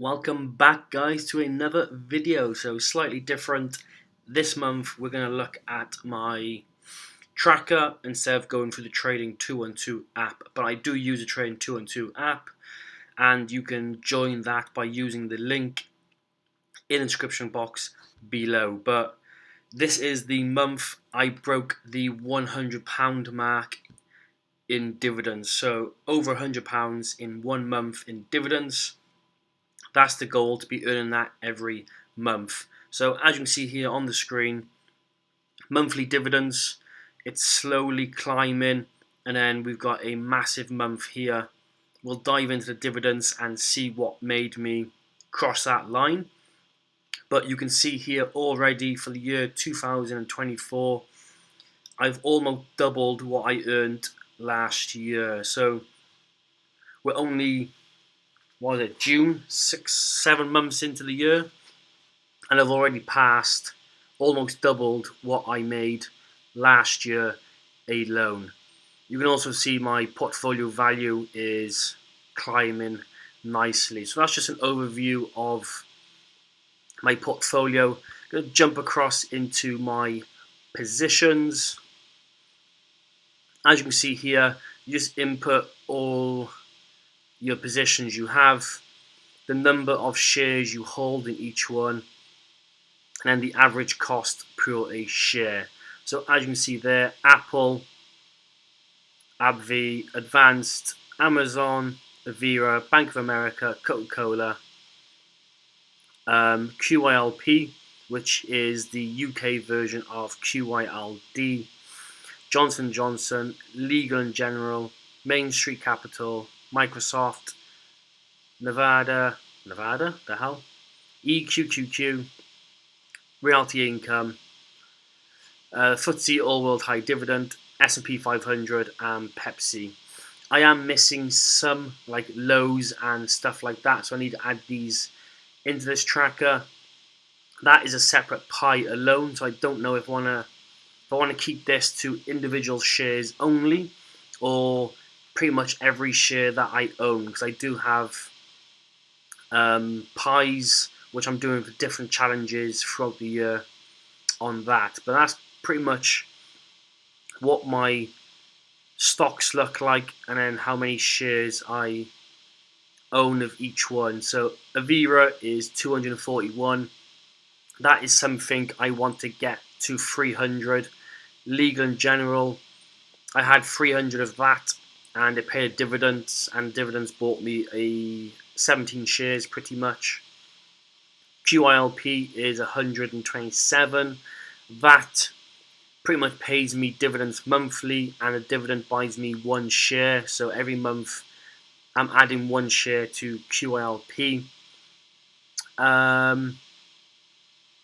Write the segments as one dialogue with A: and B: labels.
A: Welcome back, guys, to another video. So slightly different. This month we're going to look at my tracker instead of going through the Trading 212 app. But I do use the Trading 212 app, and you can join that by using the link in the description box below. But this is the month I broke the £100 mark in dividends. So over £100 in 1 month in dividends. That's the goal, to be earning that every month. So as you can see here on the screen, monthly dividends, it's slowly climbing, and then we've got a massive month here. We'll dive into the dividends and see what made me cross that line. But you can see here already for the year 2024, I've almost doubled what I earned last year. So we're only, what is it, June, 6-7 months into the year, and I've already passed, almost doubled what I made last year alone. You can also see my portfolio value is climbing nicely. So that's just an overview of my portfolio. I'm going to jump across into my positions. As you can see here, you just input all your positions you have, the number of shares you hold in each one, and then the average cost per a share. So as you can see there, Apple, AbbVie, Advanced, Amazon, Avira, Bank of America, Coca-Cola, QYLP, which is the UK version of QYLD, Johnson & Johnson, Legal & General, Main Street Capital, Microsoft, Nevada, the hell? EQQQ, Realty Income, FTSE All World High Dividend, S&P 500, and Pepsi. I am missing some like Lowe's and stuff like that, so I need to add these into this tracker. That is a separate pie alone, so I don't know if I want to keep this to individual shares only, or pretty much every share that I own, because I do have pies which I'm doing for different challenges throughout the year on that. But that's pretty much what my stocks look like, and then how many shares I own of each one. So Avira is 241. That is something I want to get to 300. Legal & General, I had 300 of that, and it paid dividends, and dividends bought me a 17 shares pretty much. QYLP is 127. That pretty much pays me dividends monthly, and a dividend buys me 1 share. So every month I'm adding 1 share to QYLP.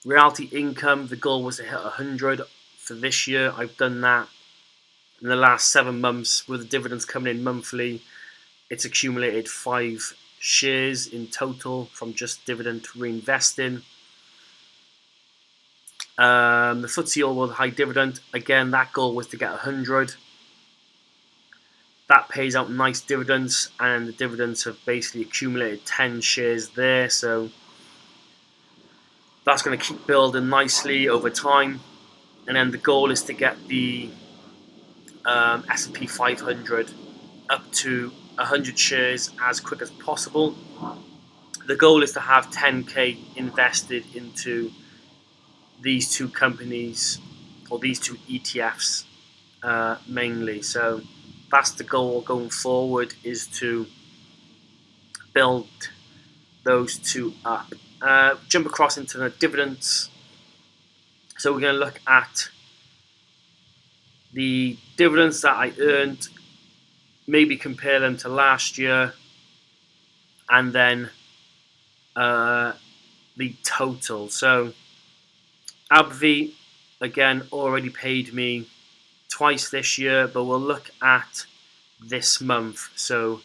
A: Realty Income, the goal was to hit 100 for this year. I've done that in the last 7 months with the dividends coming in monthly. It's accumulated 5 shares in total from just dividend reinvesting. The FTSE All World High Dividend, again, that goal was to get 100. That pays out nice dividends, and the dividends have basically accumulated 10 shares there, so that's going to keep building nicely over time. And then the goal is to get the S&P 500 up to 100 shares as quick as possible. The goal is to have 10k invested into these 2 companies, or these 2 ETFs mainly. So that's the goal going forward, is to build those 2 up. Jump across into the dividends. So we're going to look at the dividends that I earned, maybe compare them to last year, and then the total. So AbbVie, again, already paid me twice this year, but we'll look at this month, so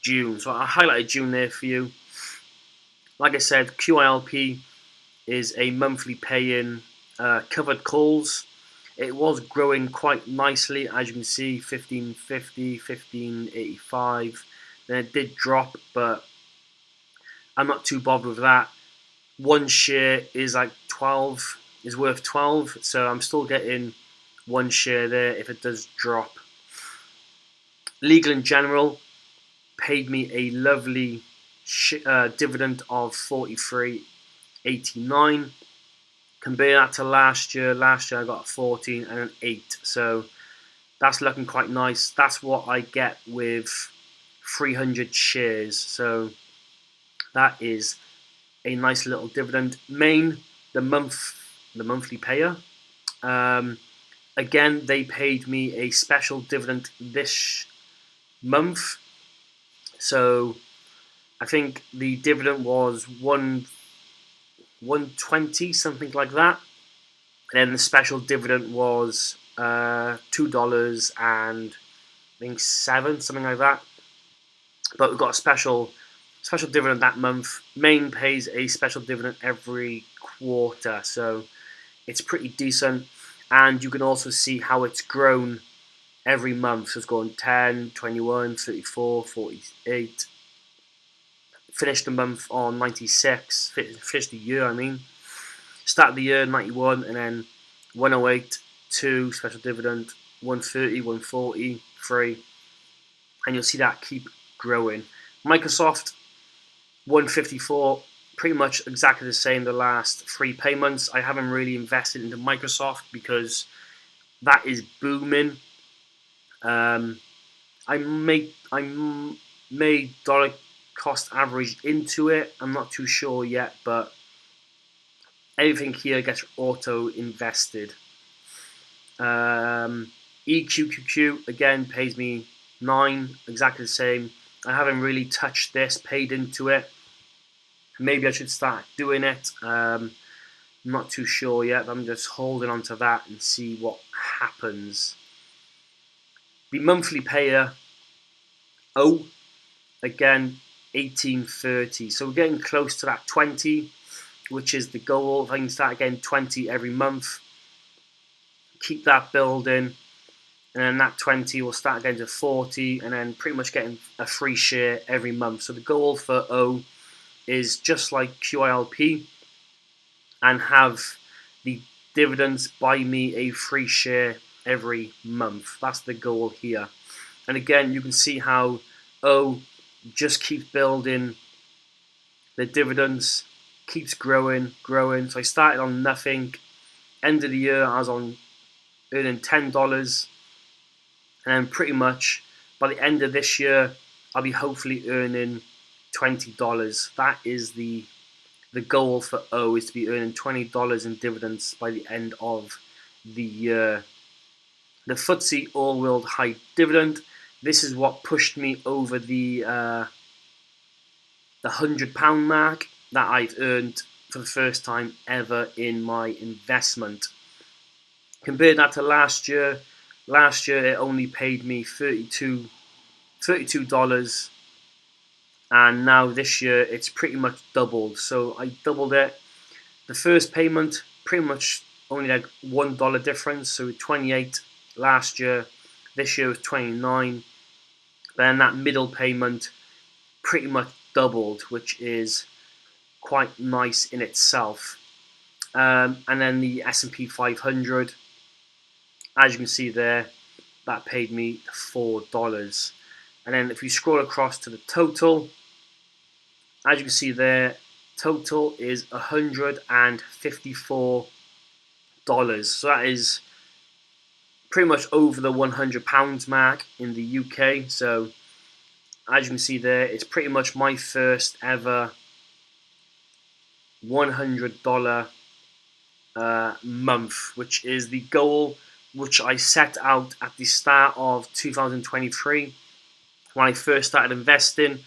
A: June. So I highlighted June there for you. Like I said, QILP is a monthly pay-in covered calls. It was growing quite nicely, as you can see, 1550, 1585. Then it did drop, but I'm not too bothered with that. One share is like 12, is worth 12, so I'm still getting one share there if it does drop. Legal in General paid me a lovely dividend of 43.89. Compare that to last year. Last year I got a 14 and an 8, so that's looking quite nice. That's what I get with 300 shares, so that is a nice little dividend. Main, the monthly payer. Again, they paid me a special dividend this month, so I think the dividend was 120, something like that. And then the special dividend was $2 and I think 7, something like that. But we've got a special dividend that month. Main pays a special dividend every quarter, so it's pretty decent. And you can also see how it's grown every month. So it's gone 10, 21, 34, 48. Finished the month on 96. Finished the year, I mean. Started the year 91, and then 108, 2 special dividend, 130, 140, 3. And you'll see that keep growing. Microsoft 154, pretty much exactly the same the last 3 payments. I haven't really invested into Microsoft because that is booming. I made dollar cost average into it. I'm not too sure yet, but everything here gets auto invested. EQQQ again pays me 9, exactly the same. I haven't really touched this, paid into it. Maybe I should start doing it. I'm not too sure yet. I'm just holding on to that and see what happens. The monthly payer, again, 18.30. So we're getting close to that 20, which is the goal. If I can start getting 20 every month, keep that building, and then that 20 will start getting to 40, and then pretty much getting a free share every month. So the goal for O is just like QILP and have the dividends buy me a free share every month. That's the goal here. And again, you can see how O just keeps building the dividends, keeps growing. So I started on nothing. End of the year, I was on earning $10, and then pretty much by the end of this year, I'll be hopefully earning $20. That is the goal for O, is to be earning $20 in dividends by the end of the year. The FTSE All World High Dividend. This is what pushed me over the £100 mark that I've earned for the first time ever in my investment. Compare that to last year. Last year it only paid me $32, and now this year it's pretty much doubled. So I doubled it. The first payment pretty much only like $1 difference, so 28 last year. This year was 29. Then that middle payment pretty much doubled, which is quite nice in itself. And then the S&P 500, as you can see there, that paid me $4. And then if you scroll across to the total, as you can see there, total is $154. So that is pretty much over the £100 mark in the UK. So as you can see there, it's pretty much my first ever $100 month, which is the goal which I set out at the start of 2023 when I first started investing.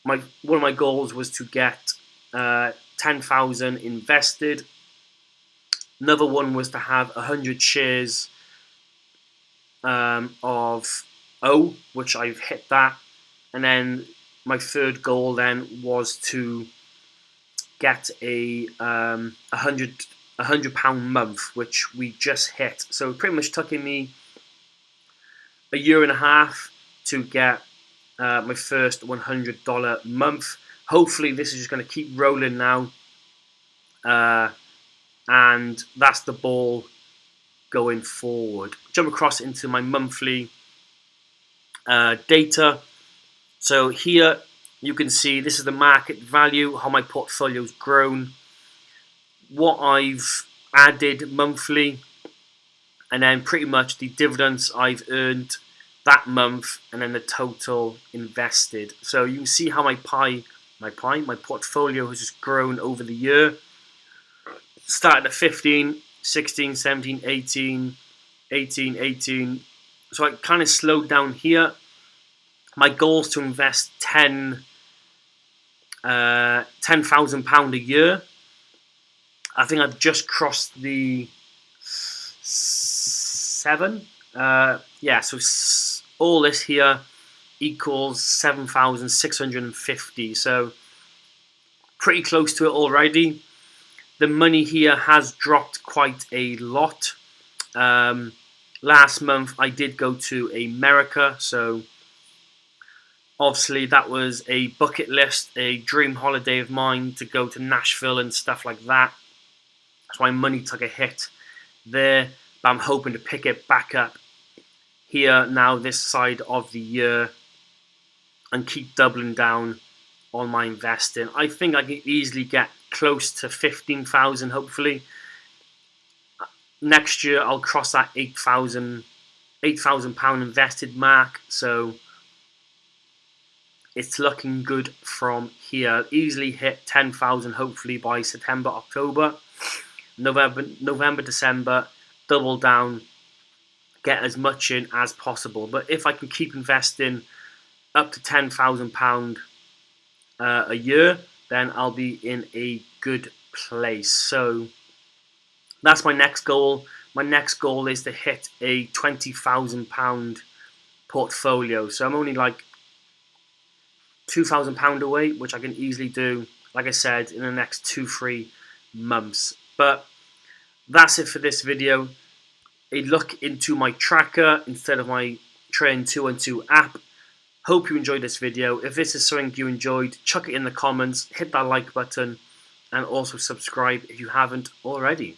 A: One of my goals was to get 10,000 invested. Another one was to have 100 shares of O, which I've hit that. And then my third goal then was to get a £100 month, which we just hit. So it pretty much took me a year and a half to get my first $100 month. hopefully this is just going to keep rolling now, and that's the ball going forward. Jump across into my monthly data. So here you can see this is the market value, how my portfolio's grown, what I've added monthly, and then pretty much the dividends I've earned that month, and then the total invested. So you can see how my portfolio has just grown over the year. Started at 15, 16, 17, 18, 18, 18. So I kind of slowed down here. My goal is to invest £10,000 a year. I think I've just crossed the 7. Yeah, so all this here equals 7,650. So pretty close to it already. The money here has dropped quite a lot. Last month I did go to America, so obviously that was a bucket list, a dream holiday of mine to go to Nashville and stuff like that. So my money took a hit there, but I'm hoping to pick it back up here now this side of the year and keep doubling down on my investing. I think I can easily get close to 15,000 hopefully. Next year I'll cross that £8,000 invested mark, so it's looking good from here. Easily hit 10,000 hopefully by September, October, November, December, double down, get as much in as possible. But if I can keep investing up to £10,000 a year, then I'll be in a good place. So that's my next goal. My next goal is to hit a £20,000 portfolio. So I'm only like £2,000 away, which I can easily do, like I said, in the next 2-3 months. But that's it for this video. A look into my tracker instead of my Trading 212 app. Hope you enjoyed this video. If this is something you enjoyed, chuck it in the comments, hit that like button, and also subscribe if you haven't already.